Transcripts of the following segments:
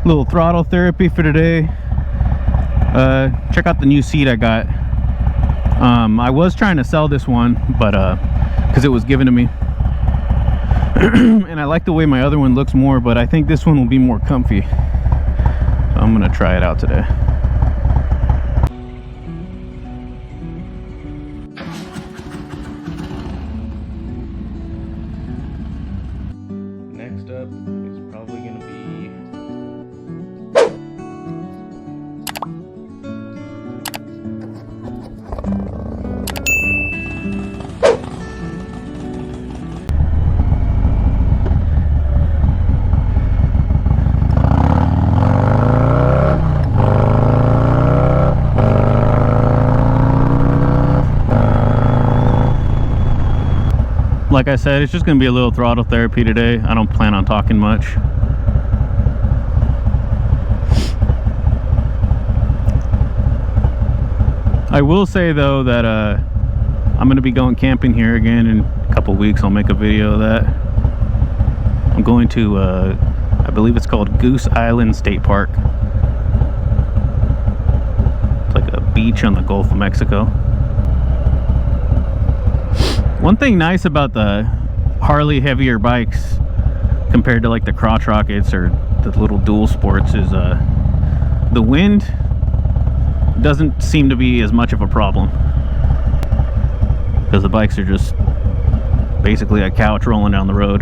Little throttle therapy for today. Check out the new seat I got. I was trying to sell this one, but because it was given to me. And I like the way my other one looks more, but I think this one will be more comfy. So I'm gonna try it out today. Next up is probably gonna be like I said, it's just going to be a little throttle therapy today. I don't plan on talking much. I will say though that I'm going to be going camping here again in a couple weeks. I'll make a video of that. I'm going to, I believe it's called Goose Island State Park. It's like a beach on the Gulf of Mexico. One thing nice about the Harley heavier bikes compared to like the crotch rockets or the little dual sports is the wind doesn't seem to be as much of a problem, because the bikes are just basically a couch rolling down the road.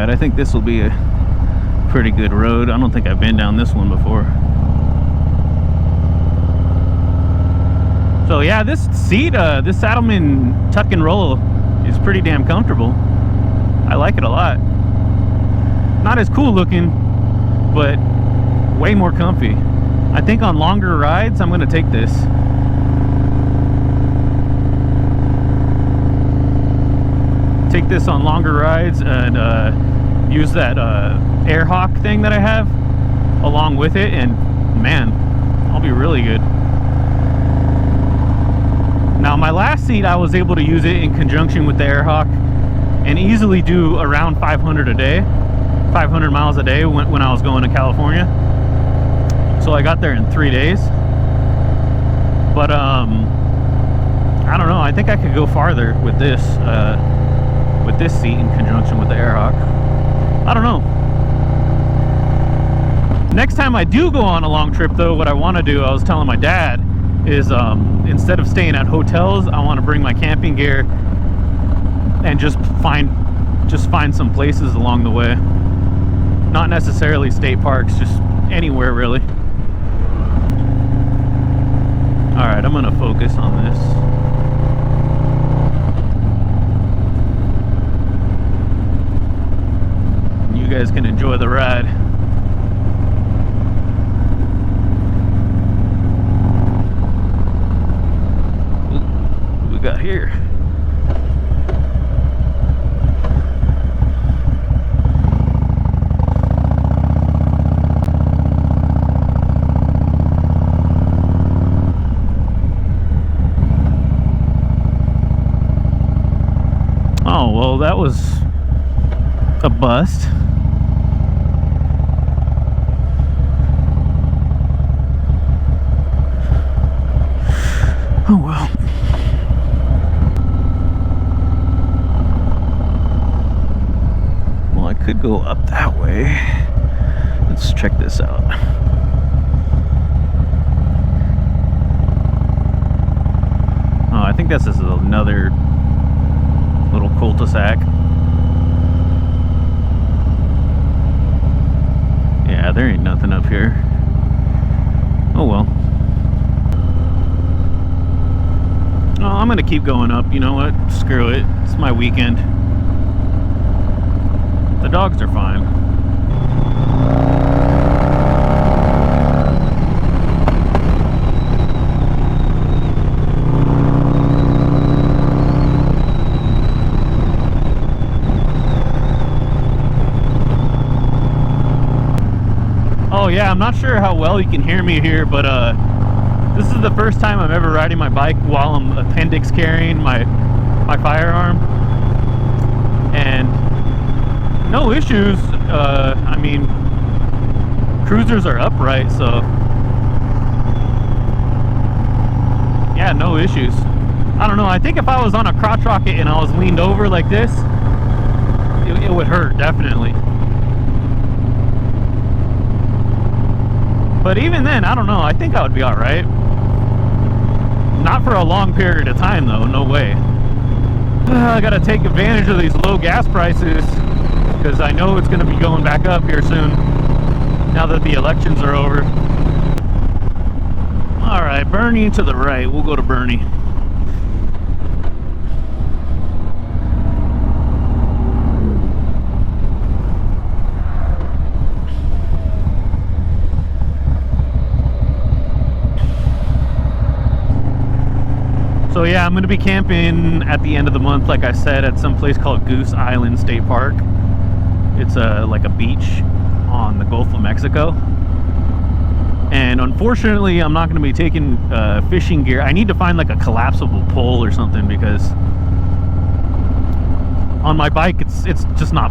I think this will be a pretty good road. I don't think I've been down this one before. So yeah, this seat, this Saddleman tuck and roll is pretty damn comfortable. I like it a lot. Not as cool looking, but way more comfy. I think on longer rides, I'm gonna take this. Take this on longer rides and use that air hawk thing that I have along with it, and man, I'll be really good. Now my last seat, I was able to use it in conjunction with the air hawk and easily do around 500 a day, 500 miles a day when I was going to California. So I got there in 3 days. But I don't know, I think I could go farther with this seat in conjunction with the air hawk. I don't know. Next time I do go on a long trip though, what I want to do, I was telling my dad, is instead of staying at hotels, I want to bring my camping gear and just find some places along the way. Not necessarily state parks, just anywhere really. Alright, I'm gonna focus on this. You guys can enjoy the ride. What we got here? Oh, well, that was a bust. up that way. Let's check this out. Oh, I think this is another little cul-de-sac. Yeah, there ain't nothing up here. Oh well. Oh, I'm gonna keep going up. You know what? Screw it. It's my weekend. The dogs are fine. Oh yeah, I'm not sure how well you can hear me here, but this is the first time I'm ever riding my bike while I'm appendix carrying my firearm, and no issues. I mean, cruisers are upright, so yeah, no issues. I don't know, I think if I was on a crotch rocket and I was leaned over like this, it would hurt, definitely. But even then, I don't know, I think I would be alright. Not for a long period of time though, no way. I gotta take advantage of these low gas prices, because I know it's gonna be going back up here soon, now that the elections are over. Alright, Bernie to the right, we'll go to Bernie. So yeah, I'm going to be camping at the end of the month, like I said, at some place called Goose Island State Park. It's like a beach on the Gulf of Mexico. And unfortunately, I'm not going to be taking fishing gear. I need to find like a collapsible pole or something, because on my bike, it's just not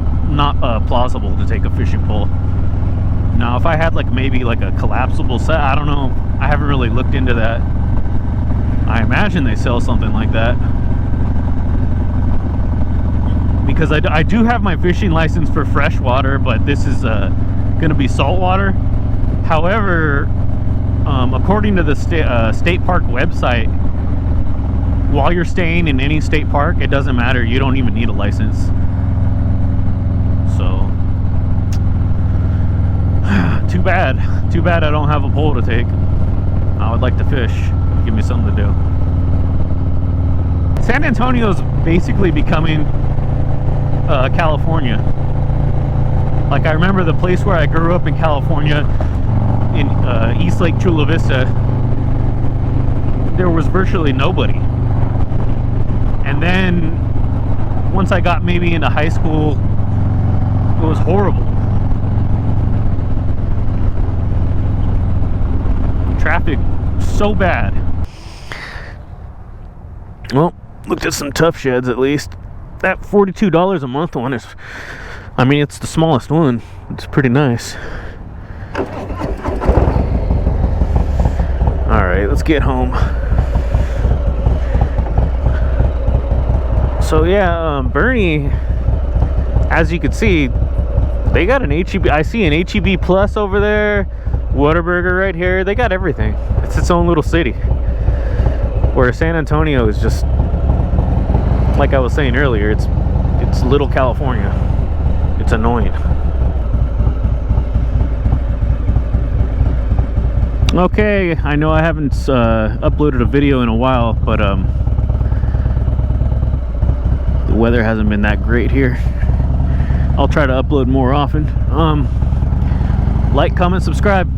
plausible to take a fishing pole. Now, if I had like maybe like a collapsible set, I don't know. I haven't really looked into that. I imagine they sell something like that, because I do have my fishing license for freshwater, but this is going to be saltwater. However, according to the state park website, while you're staying in any state park, it doesn't matter. You don't even need a license. So, too bad. Too bad I don't have a pole to take. I would like to fish. Give me something to do. San Antonio's basically becoming California. Like, I remember the place where I grew up in California, in East Lake Chula Vista, there was virtually nobody. And then once I got maybe into high school, it was horrible. Traffic so bad. Well, looked at some tough sheds at least. That $42 a month one is, I mean, it's the smallest one. It's pretty nice. Alright, let's get home. So yeah, Bernie, as you can see, they got an HEB. I see an HEB Plus over there, Whataburger right here. They got everything. It's its own little city. Where San Antonio is just, like I was saying earlier, it's little California. It's annoying. Okay, I know I haven't uploaded a video in a while, but the weather hasn't been that great here. I'll try to upload more often. Like, comment, subscribe.